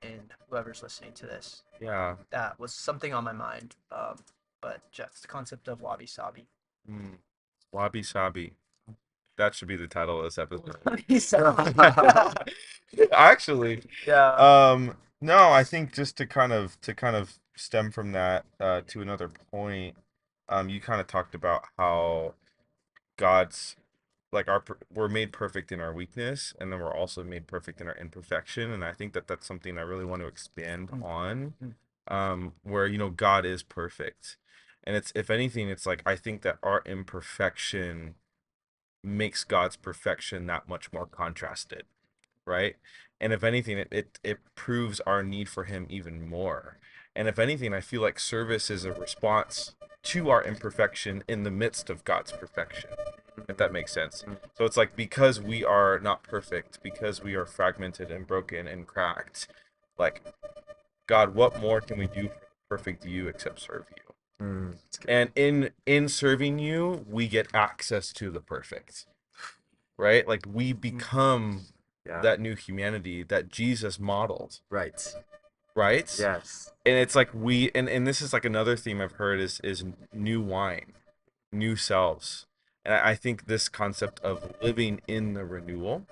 Speaker 1: in whoever's listening to this.
Speaker 2: Yeah.
Speaker 1: That was something on my mind. But just the concept of wabi-sabi.
Speaker 2: Wabi-sabi. That should be the title of this episode.
Speaker 1: Wabi-sabi.
Speaker 2: Actually,
Speaker 1: Yeah.
Speaker 2: no, I think just to kind of stem from that to another point, you kind of talked about how God's like we're made perfect in our weakness, and then we're also made perfect in our imperfection, and I think that that's something I really want to expand on, where God is perfect, and it's, if anything, it's like I think that our imperfection makes God's perfection that much more contrasted, right? And if anything, it proves our need for him even more. And if anything, I feel like service is a response to our imperfection in the midst of God's perfection, if that makes sense. So it's like, because we are not perfect, because we are fragmented and broken and cracked, like, God, what more can we do for the perfect you except serve you? And in serving you, we get access to the perfect, right? Like we become that new humanity that Jesus modeled.
Speaker 3: Right.
Speaker 2: Yes. And it's like and this is like another theme I've heard is new wine, new selves. And I think this concept of living in the renewal,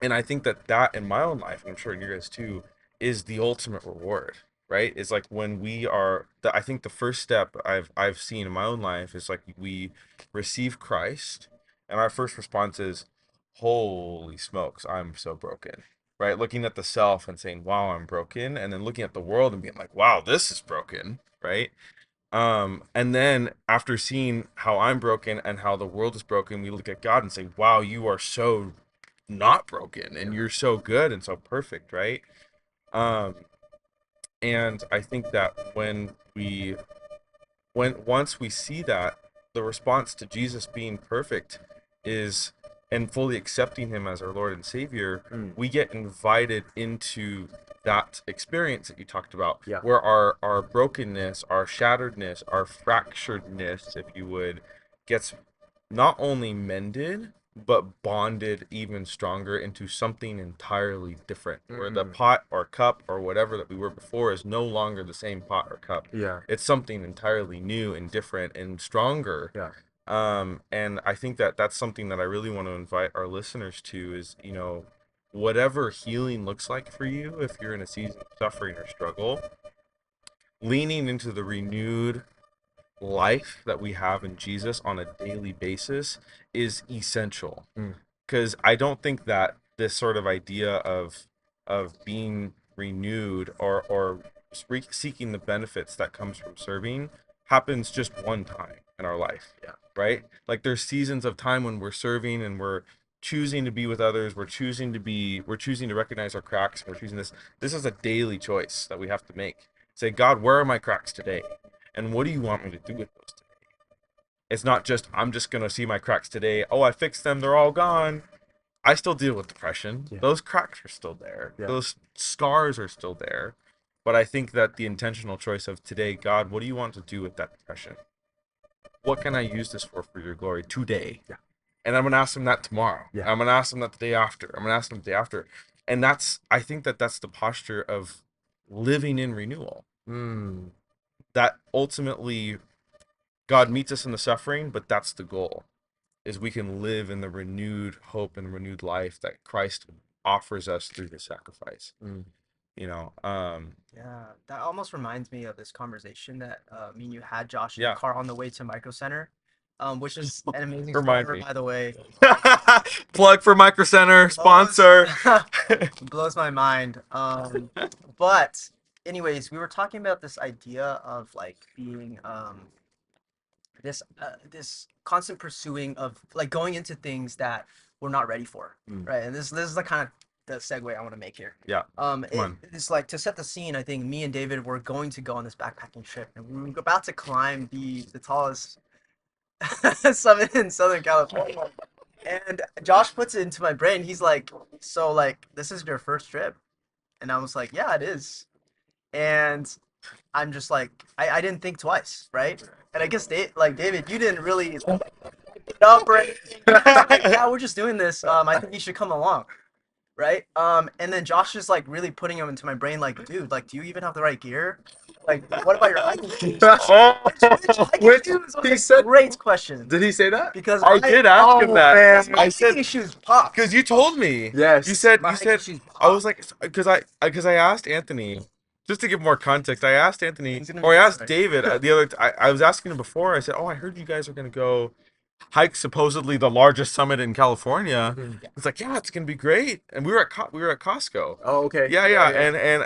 Speaker 2: and I think that in my own life, and I'm sure in your guys too, is the ultimate reward, right? It's like when we are I think the first step I've seen in my own life is like we receive Christ, and our first response is, holy smokes, I'm so broken. Right? Looking at the self and saying, wow, I'm broken, and then looking at the world and being like, wow, this is broken, right? And then after seeing how I'm broken and how the world is broken, we look at God and say, wow, you are so not broken and you're so good and so perfect, right? And I think that once we see that, the response to Jesus being perfect is, and fully accepting him as our Lord and Savior, we get invited into that experience that you talked about, where our brokenness, our shatteredness, our fracturedness, if you would, gets not only mended but bonded even stronger into something entirely different, where the pot or cup or whatever that we were before is no longer the same pot or cup. It's something entirely new and different and stronger. And I think that that's something that I really want to invite our listeners to is, whatever healing looks like for you, if you're in a season of suffering or struggle, leaning into the renewed life that we have in Jesus on a daily basis is essential. Because I don't think that this sort of idea of being renewed or seeking the benefits that comes from serving happens just one time in our life.
Speaker 3: Yeah.
Speaker 2: Right? Like there's seasons of time when we're serving and we're choosing to be with others, we're choosing to recognize our cracks, and we're choosing this is a daily choice that we have to make. Say, God, where are my cracks today? And what do you want me to do with those today? It's not just, I'm just going to see my cracks today. Oh, I fixed them. They're all gone. I still deal with depression.
Speaker 3: Yeah.
Speaker 2: Those cracks are still there.
Speaker 3: Yeah.
Speaker 2: Those scars are still there. But I think that the intentional choice of today, God, what do you want to do with that depression? What can I use this for your glory today?
Speaker 3: Yeah.
Speaker 2: And I'm going to ask him that tomorrow.
Speaker 3: Yeah.
Speaker 2: I'm going to ask him that the day after. I'm going to ask him the day after. And I think that's the posture of living in renewal. That ultimately God meets us in the suffering, but that's the goal, is we can live in the renewed hope and renewed life that Christ offers us through his sacrifice. You know,
Speaker 1: Yeah, that almost reminds me of this conversation that me and you had, Josh, in
Speaker 2: Yeah.
Speaker 1: the car on the way to Micro Center, which is an amazing
Speaker 2: Remind
Speaker 1: sponsor,
Speaker 2: me.
Speaker 1: by the way.
Speaker 2: plug for Micro Center sponsor.
Speaker 1: Blows my mind. But anyways, we were talking about this idea of like being this constant pursuing of like going into things that we're not ready for, right? And this is the kind of the segue I want to make here.
Speaker 2: Yeah.
Speaker 1: It's like, to set the scene, I think me and David were going to go on this backpacking trip, and we were about to climb the tallest summit in Southern California. And Josh puts it into my brain. He's like, "So like, this is your first trip?" And I was like, "Yeah, it is." And I'm just like, I didn't think twice, right? And I guess David, you didn't really pick it up or anything. You're just like, yeah, we're just doing this. I think you should come along, right? And then Josh is like really putting him into my brain, like, dude, like, do you even have the right gear? Like, what about your hiking shoes? Which hiking shoes was a great question.
Speaker 3: Did he say that?
Speaker 1: Because
Speaker 2: I did ask him that.
Speaker 3: Man.
Speaker 1: my
Speaker 2: I said,
Speaker 1: hiking shoes popped.
Speaker 2: because you told me.
Speaker 3: Yes.
Speaker 1: My
Speaker 2: You
Speaker 1: hiking
Speaker 2: said,
Speaker 1: shoes
Speaker 2: I was
Speaker 1: popped.
Speaker 2: like, because I asked Anthony, just to give more context, I asked Anthony,
Speaker 1: He's gonna
Speaker 2: or I
Speaker 1: be
Speaker 2: asked
Speaker 1: sorry.
Speaker 2: David the other. I was asking him before. I said, "Oh, I heard you guys are gonna go hike supposedly the largest summit in California." It's like, "Yeah, it's gonna be great." And we were at Costco.
Speaker 3: Oh, okay.
Speaker 2: Yeah.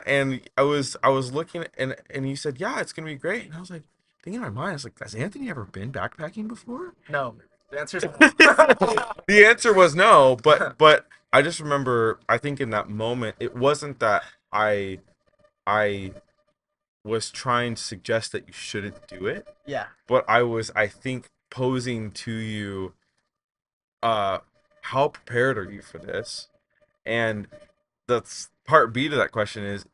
Speaker 2: And I was looking and he said, "Yeah, it's gonna be great." And I was like, thinking in my mind, I was like, "Has Anthony ever been backpacking before?"
Speaker 1: No, the answer is
Speaker 2: The answer was no, but I just remember, I think in that moment, it wasn't that I was trying to suggest that you shouldn't do it,
Speaker 1: yeah.
Speaker 2: but I think, posing to you, how prepared are you for this? And that's part B to that question is,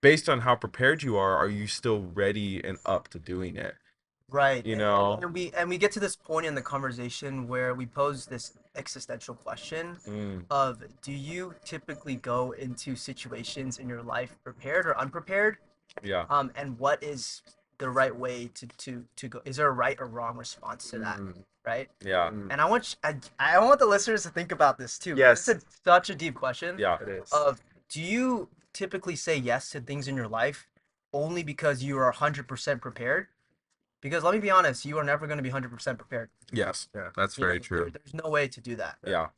Speaker 2: based on how prepared you are you still ready and up to doing it?
Speaker 1: Right.
Speaker 2: You know?
Speaker 1: And we get to this point in the conversation where we pose this existential question of, do you typically go into situations in your life prepared or unprepared?
Speaker 2: Yeah.
Speaker 1: And what is the right way to go? Is there a right or wrong response to that? Right?
Speaker 2: Yeah.
Speaker 1: And I want the listeners to think about this too.
Speaker 3: Yes.
Speaker 1: It's such a deep question.
Speaker 2: Yeah.
Speaker 3: It is.
Speaker 1: Of, do you typically say yes to things in your life only because you are 100% prepared? Because let me be honest, you are never going to be 100% prepared.
Speaker 2: Yes.
Speaker 3: Yeah.
Speaker 2: That's
Speaker 1: You
Speaker 2: very
Speaker 1: know,
Speaker 2: true.
Speaker 1: there's no way to do that.
Speaker 2: Yeah.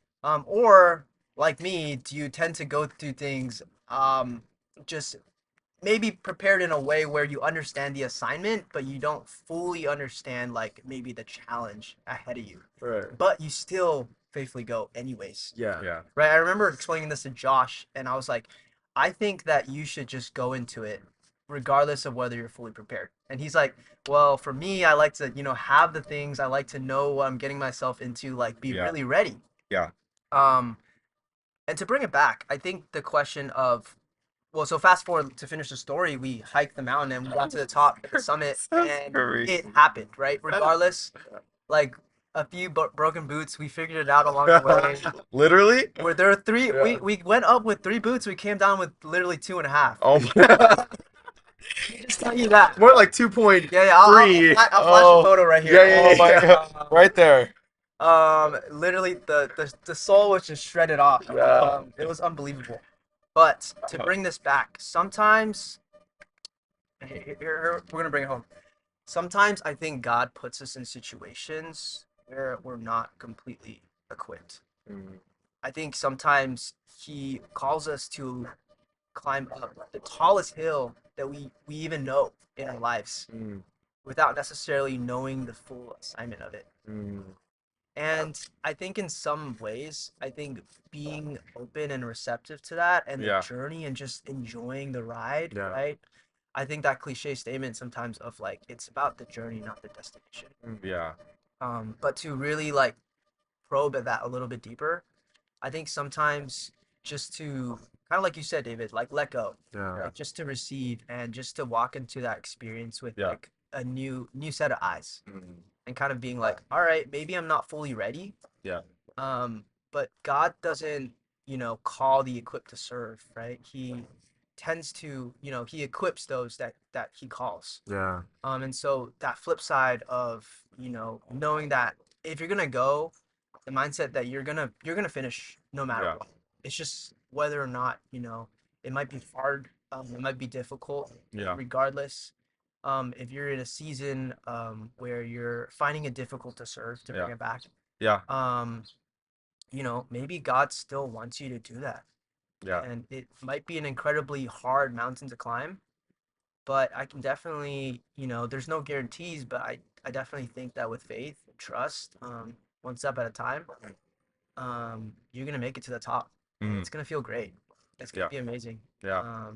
Speaker 1: Or like me, do you tend to go through things just maybe prepared in a way where you understand the assignment, but you don't fully understand like maybe the challenge ahead of you,
Speaker 3: Right.
Speaker 1: but you still faithfully go anyways.
Speaker 3: Yeah.
Speaker 2: Yeah.
Speaker 1: Right. I remember explaining this to Josh, and I was like, I think that you should just go into it regardless of whether you're fully prepared. And he's like, well, for me, I like to, have the things. I like to know what I'm getting myself into, like be
Speaker 2: Yeah.
Speaker 1: really ready.
Speaker 2: Yeah.
Speaker 1: And to bring it back, I think the question of, well, so fast forward to finish the story, we hiked the mountain and we got to the top of the summit, and it happened, right? Regardless, like a few broken boots, we figured it out along the way.
Speaker 2: Literally?
Speaker 1: Where there are three, we went up with 3 boots, we came down with literally 2.5.
Speaker 2: Oh my.
Speaker 1: Just tell you that.
Speaker 3: More like 2.3.
Speaker 1: Yeah, I'll flash a photo right here.
Speaker 2: Oh my god. Right there.
Speaker 1: Literally the sole was just shredded off. It was unbelievable. But to bring this back, sometimes We're gonna bring it home. Sometimes I think God puts us in situations where we're not completely equipped.
Speaker 3: Mm.
Speaker 1: I think sometimes He calls us to climb up the tallest hill that we even know in our lives
Speaker 3: Mm.
Speaker 1: without necessarily knowing the full assignment of it.
Speaker 3: Mm.
Speaker 1: And I think in some ways, I think being open and receptive to that and the
Speaker 2: Yeah.
Speaker 1: journey and just enjoying the ride,
Speaker 3: Yeah.
Speaker 1: right? I think that cliche statement sometimes of like it's about the journey, not the destination.
Speaker 2: Yeah.
Speaker 1: But to really like probe at that a little bit deeper, I think sometimes just to kind of like you said, David, like let go,
Speaker 3: Yeah.
Speaker 1: like just to receive and just to walk into that experience with
Speaker 2: Yeah.
Speaker 1: like a new set of eyes
Speaker 3: Mm.
Speaker 1: and kind of being like, all right, maybe I'm not fully ready.
Speaker 2: Yeah.
Speaker 1: But God doesn't, call the equipped to serve, right? He tends to, he equips those that he calls.
Speaker 3: Yeah.
Speaker 1: And so that flip side of, knowing that if you're gonna go, the mindset that you're gonna finish no matter
Speaker 2: Yeah.
Speaker 1: what. It's just whether or not, it might be hard, it might be difficult,
Speaker 2: Yeah.
Speaker 1: regardless. If you're in a season where you're finding it difficult to serve, to bring
Speaker 2: Yeah.
Speaker 1: it back,
Speaker 2: Yeah.
Speaker 1: um, maybe God still wants you to do that.
Speaker 2: Yeah.
Speaker 1: And it might be an incredibly hard mountain to climb, but I can definitely, there's no guarantees, but I definitely think that with faith and trust, one step at a time, you're gonna make it to the top. And
Speaker 2: Mhm.
Speaker 1: it's gonna feel great. It's gonna
Speaker 2: Yeah.
Speaker 1: be amazing.
Speaker 2: Yeah.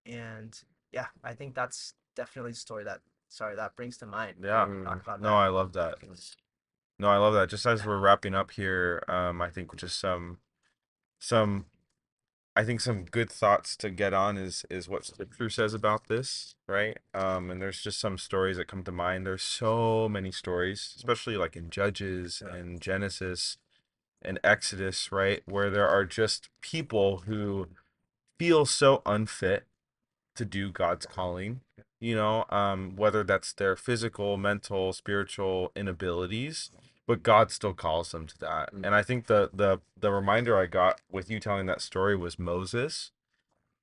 Speaker 1: And yeah, I think that's definitely the story that brings to mind.
Speaker 2: Yeah.
Speaker 1: Talk about
Speaker 2: No,
Speaker 1: that.
Speaker 2: I love that. No, I love that. Just as we're wrapping up here, I think just some I think some good thoughts to get on is what scripture says about this, right? And there's just some stories that come to mind. There's so many stories, especially like in Judges and Genesis and Exodus, right? Where there are just people who feel so unfit to do God's calling, whether that's their physical, mental, spiritual inabilities, but God still calls them to that. And I think the reminder I got with you telling that story was Moses.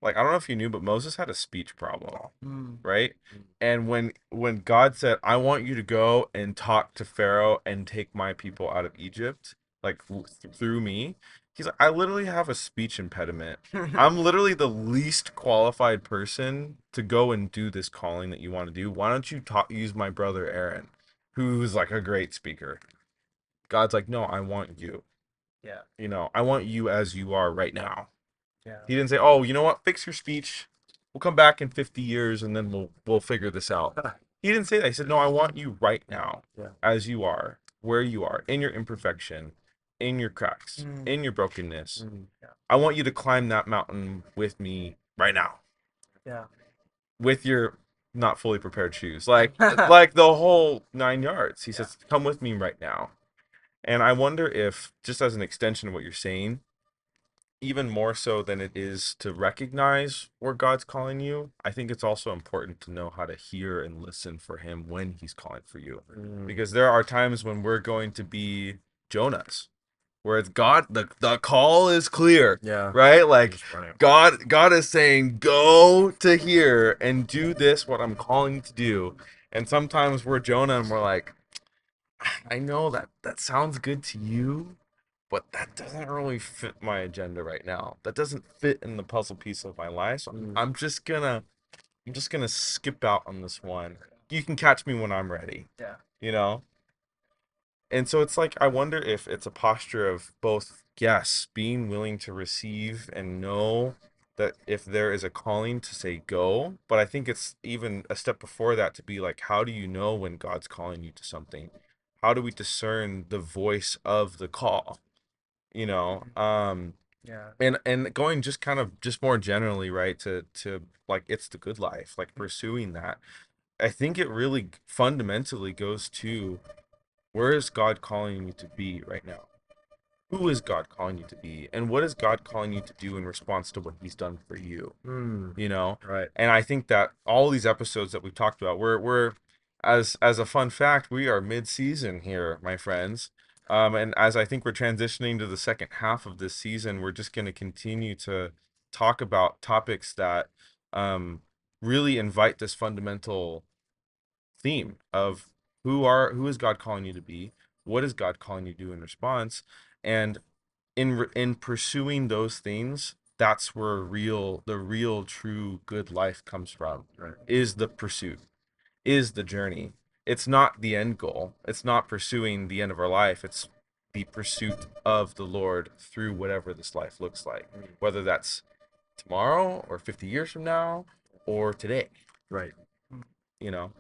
Speaker 2: Like, I don't know if you knew, but Moses had a speech problem,
Speaker 1: Mm.
Speaker 2: right? And when God said, "I want you to go and talk to Pharaoh and take my people out of Egypt, like through me," he's like, "I literally have a speech impediment. I'm literally the least qualified person to go and do this calling that you want to do. Why don't you use my brother Aaron, who's like a great speaker?" God's like, "No, I want you.
Speaker 1: Yeah.
Speaker 2: I want you as you are right now."
Speaker 1: Yeah.
Speaker 2: He didn't say, "Oh, you know what? Fix your speech. We'll come back in 50 years and then we'll figure this out." He didn't say that. He said, "No, I want you right now,
Speaker 3: Yeah.
Speaker 2: as you are, where you are, in your imperfection, in your cracks, in your brokenness.
Speaker 1: Yeah.
Speaker 2: I want you to climb that mountain with me right now,
Speaker 1: Yeah.
Speaker 2: with your not fully prepared shoes, like the whole 9 yards." He says, "Come with me right now." And I wonder if, just as an extension of what you're saying, even more so than it is to recognize where God's calling you, I think it's also important to know how to hear and listen for him when he's calling for you. Because there are times when we're going to be Jonahs, where it's God, the call is clear.
Speaker 3: Yeah.
Speaker 2: Right? Like God is saying, "Go to here and do this, what I'm calling you to do." And sometimes we're Jonah and we're like, "I know that sounds good to you, but that doesn't really fit my agenda right now. That doesn't fit in the puzzle piece of my life. So I'm just gonna skip out on this one. You can catch me when I'm ready."
Speaker 1: Yeah.
Speaker 2: You know? And so it's like, I wonder if it's a posture of both, yes, being willing to receive and know that if there is a calling to say go, but I think it's even a step before that to be like, how do you know when God's calling you to something? How do we discern the voice of the call? You know?
Speaker 1: Yeah.
Speaker 2: And going just kind of just more generally, right, to like it's the good life, like pursuing that. I think it really fundamentally goes to, where is God calling you to be right now? Who is God calling you to be? And what is God calling you to do in response to what he's done for you?
Speaker 3: Right.
Speaker 2: And I think that all these episodes that we've talked about, we're as a fun fact, we are mid-season here, my friends. And as I think we're transitioning to the second half of this season, we're just going to continue to talk about topics that um really invite this fundamental theme of who is God calling you to be? What is God calling you to do in response? And in pursuing those things, that's where the real true good life comes from.
Speaker 3: Right.
Speaker 2: Is the pursuit, is the journey. It's not the end goal. It's not pursuing the end of our life. It's the pursuit of the Lord through whatever this life looks like, whether that's tomorrow or 50 years from now or today,
Speaker 3: Right.
Speaker 2: you know?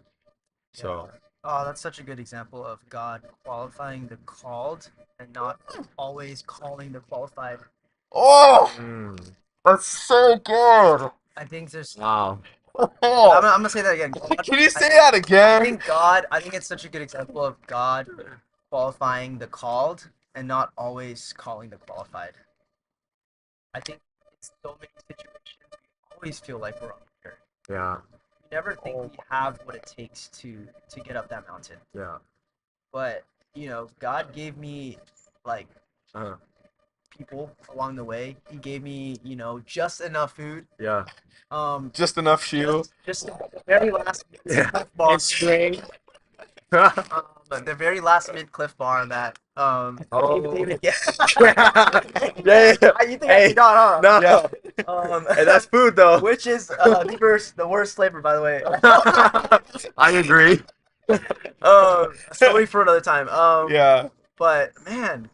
Speaker 2: So,
Speaker 1: Oh, that's such a good example of God qualifying the called and not always calling the qualified.
Speaker 2: oh,
Speaker 3: Mm.
Speaker 2: that's so good.
Speaker 1: I think there's.
Speaker 3: Wow.
Speaker 1: I'm gonna say that again. God,
Speaker 2: Can you say
Speaker 1: I
Speaker 2: that again?
Speaker 1: think it's such a good example of God qualifying the called and not always calling the qualified. I think in so many situations we always feel like we're unprepared.
Speaker 3: Yeah.
Speaker 1: We never think we have what it takes to get up that mountain.
Speaker 3: Yeah.
Speaker 1: But God gave me like
Speaker 3: Uh-huh.
Speaker 1: people along the way. He gave me just enough food.
Speaker 3: Yeah.
Speaker 2: Just enough shoe.
Speaker 1: Just the very last
Speaker 3: Yeah.
Speaker 1: Cliff Bar.
Speaker 3: And string.
Speaker 1: The very last mid Cliff Bar that
Speaker 3: Oh.
Speaker 1: David, yeah.
Speaker 3: Yeah.
Speaker 1: You think I
Speaker 3: Hey.
Speaker 1: forgot, huh?
Speaker 3: No.
Speaker 1: Yeah.
Speaker 3: Hey, that's food though.
Speaker 1: Which is the worst flavor, by the way.
Speaker 3: I agree.
Speaker 1: Story for another time.
Speaker 2: Yeah.
Speaker 1: But man,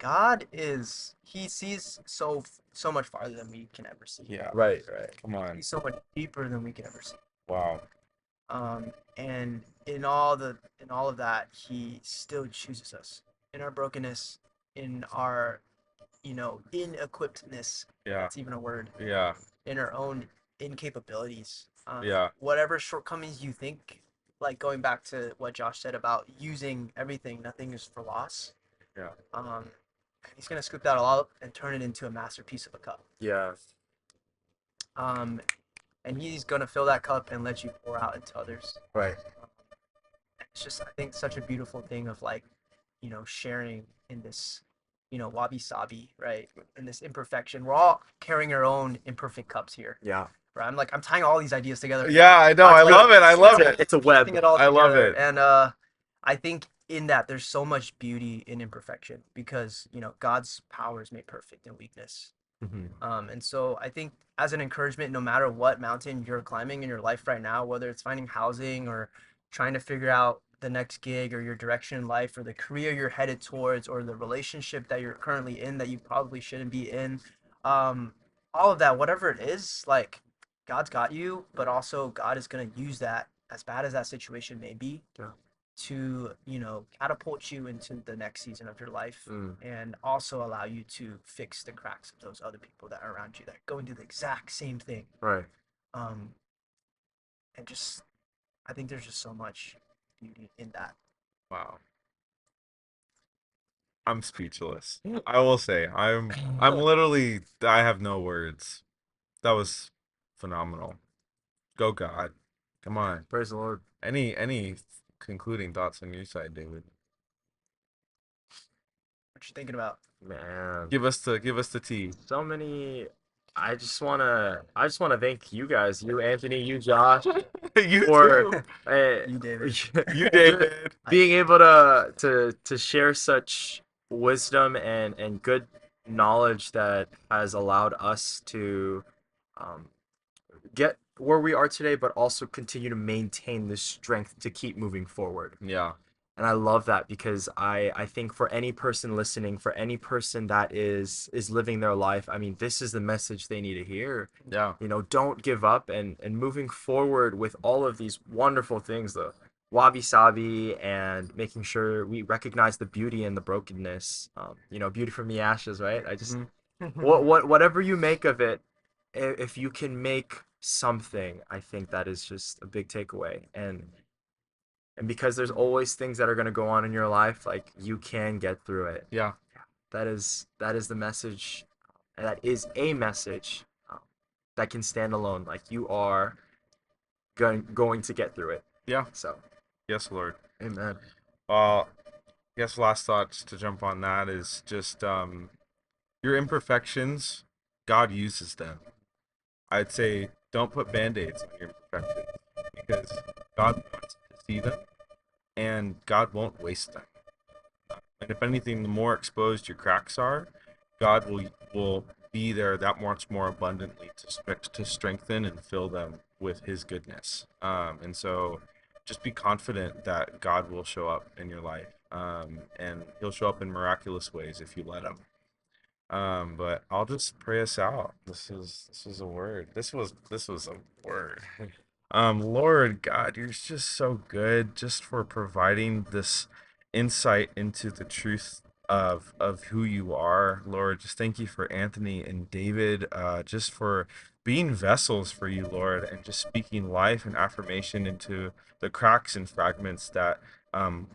Speaker 1: He sees so much farther than we can ever see.
Speaker 2: Yeah.
Speaker 3: Right. Right.
Speaker 2: Come on.
Speaker 1: He's so much deeper than we can ever see.
Speaker 2: Wow.
Speaker 1: And in all of that, He still chooses us in our brokenness, in our inequippedness.
Speaker 2: Yeah.
Speaker 1: That's even a word.
Speaker 2: Yeah.
Speaker 1: In our own incapabilities.
Speaker 2: Yeah.
Speaker 1: Whatever shortcomings you think, like going back to what Josh said about using everything, nothing is for loss.
Speaker 2: Yeah.
Speaker 1: He's gonna scoop that all up and turn it into a masterpiece of a cup.
Speaker 3: Yeah.
Speaker 1: And He's gonna fill that cup and let you pour out into others.
Speaker 3: Right.
Speaker 1: It's just, I think, such a beautiful thing of like, sharing in this, wabi-sabi, right? In this imperfection. We're all carrying our own imperfect cups here.
Speaker 3: Yeah.
Speaker 1: Right? I'm tying all these ideas together.
Speaker 2: Yeah, I know. I love it. I love it.
Speaker 3: It's a web.
Speaker 1: Putting it all
Speaker 2: I love
Speaker 1: together.
Speaker 2: it.
Speaker 1: And I think in that there's so much beauty in imperfection because, God's power is made perfect in weakness.
Speaker 3: Mm-hmm.
Speaker 1: And so I think as an encouragement, no matter what mountain you're climbing in your life right now, whether it's finding housing or trying to figure out the next gig or your direction in life or the career you're headed towards or the relationship that you're currently in that you probably shouldn't be in, all of that, whatever it is, like God's got you, but also God is going to use that, as bad as that situation may be, to catapult you into the next season of your life and also allow you to fix the cracks of those other people that are around you that go and do the exact same thing.
Speaker 3: Right.
Speaker 1: And just, I think there's just so much beauty in that.
Speaker 2: Wow. I'm speechless. I will say, I'm literally, I have no words. That was phenomenal. Go God. Come on.
Speaker 3: Praise the Lord.
Speaker 2: Any concluding thoughts on your side, David?
Speaker 1: What you thinking about?
Speaker 3: Man.
Speaker 2: Give us the tea.
Speaker 3: So many. I just wanna thank you guys, you Anthony, you Josh,
Speaker 2: You
Speaker 3: for
Speaker 2: too.
Speaker 1: You, David.
Speaker 2: You, David.
Speaker 3: being able to share such wisdom and good knowledge that has allowed us to get where we are today, but also continue to maintain the strength to keep moving forward.
Speaker 2: Yeah.
Speaker 3: And I love that because I think for any person listening, for any person that is living their life, I mean, this is the message they need to hear.
Speaker 2: Yeah.
Speaker 3: Don't give up and moving forward with all of these wonderful things, the wabi-sabi, and making sure we recognize the beauty and the brokenness. Beauty from the ashes, right? I just whatever you make of it, if you can make something, I think that is just a big takeaway. And because there's always things that are going to go on in your life, like you can get through it.
Speaker 2: Yeah.
Speaker 3: That is the message, and that is a message that can stand alone. Like you are going to get through it.
Speaker 2: Yeah.
Speaker 3: So,
Speaker 2: Yes, Lord.
Speaker 3: amen.
Speaker 2: I guess last thoughts to jump on that is just your imperfections, God uses them. I'd say don't put band-aids on your imperfections. because God wants to see them, and God won't waste them. And if anything, the more exposed your cracks are, God will be there that much more abundantly to strengthen and fill them with His goodness. And so, just be confident that God will show up in your life, and He'll show up in miraculous ways if you let Him. But I'll just pray us out. This was a word. This was a word. Lord God, you're just so good, just for providing this insight into the truth of who you are, Lord. Just thank you for Anthony and David, just for being vessels for you, Lord, and just speaking life and affirmation into the cracks and fragments that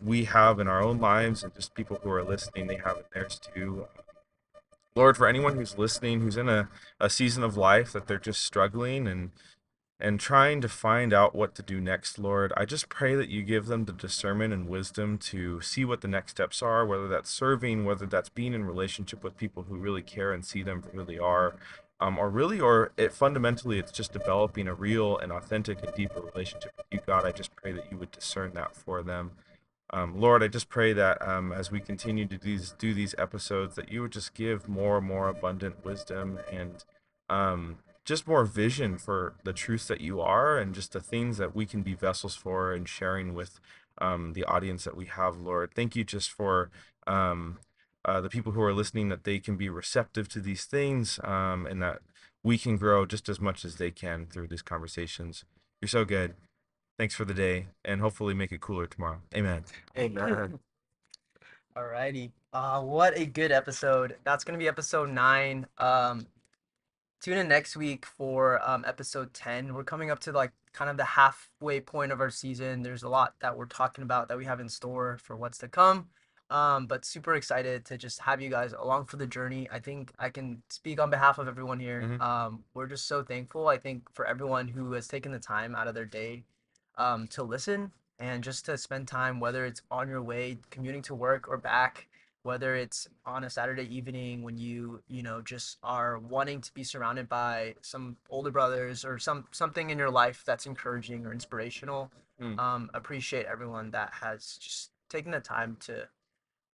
Speaker 2: we have in our own lives, and just people who are listening, they have in theirs too. Lord, for anyone who's listening, who's in a season of life that they're just struggling and trying to find out what to do next, Lord, I just pray that you give them the discernment and wisdom to see what the next steps are, whether that's serving, whether that's being in relationship with people who really care and see them for who they are, or it fundamentally, it's just developing a real and authentic and deeper relationship with you, God. I just pray that you would discern that for them. Lord, I just pray that as we continue to do these episodes, that you would just give more and more abundant wisdom and just more vision for the truth that you are, and just the things that we can be vessels for and sharing with the audience that we have, Lord. Thank you just for the people who are listening, that they can be receptive to these things, and that we can grow just as much as they can through these conversations. You're so good. Thanks for the day, and hopefully make it cooler tomorrow. Amen.
Speaker 3: Amen.
Speaker 1: Alrighty. What a good episode. That's gonna be episode 9. Tune in next week for episode 10. We're coming up to like kind of the halfway point of our season. There's a lot that we're talking about that we have in store for what's to come. But super excited to just have you guys along for the journey. I think I can speak on behalf of everyone here. We're just so thankful, I think, for everyone who has taken the time out of their day to listen and just to spend time, whether it's on your way commuting to work or back, whether it's on a Saturday evening when you know, just are wanting to be surrounded by some older brothers or something in your life that's encouraging or inspirational. Appreciate everyone that has just taken the time to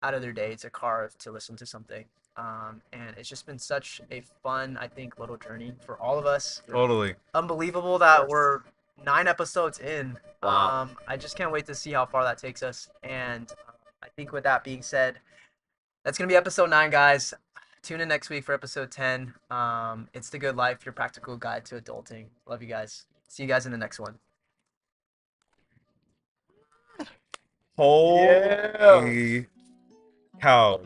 Speaker 1: out of their day to carve to listen to something. And it's just been such a fun, I think, little journey for all of us.
Speaker 2: Totally.
Speaker 1: Unbelievable that we're 9 episodes in.
Speaker 3: Wow.
Speaker 1: I just can't wait to see how far that takes us. And I think with that being said, that's gonna be episode 9, guys. Tune in next week for episode 10. It's the Good Life, your practical guide to adulting. Love you guys. See you guys in the next one.
Speaker 2: Holy cow.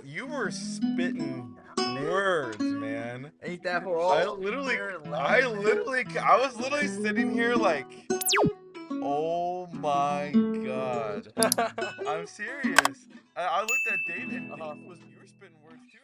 Speaker 2: You were spitting words, man.
Speaker 1: Ain't that for
Speaker 2: I
Speaker 1: all?
Speaker 2: was literally sitting here like, oh my God. I'm serious. I looked at Dave, and you were spitting words too.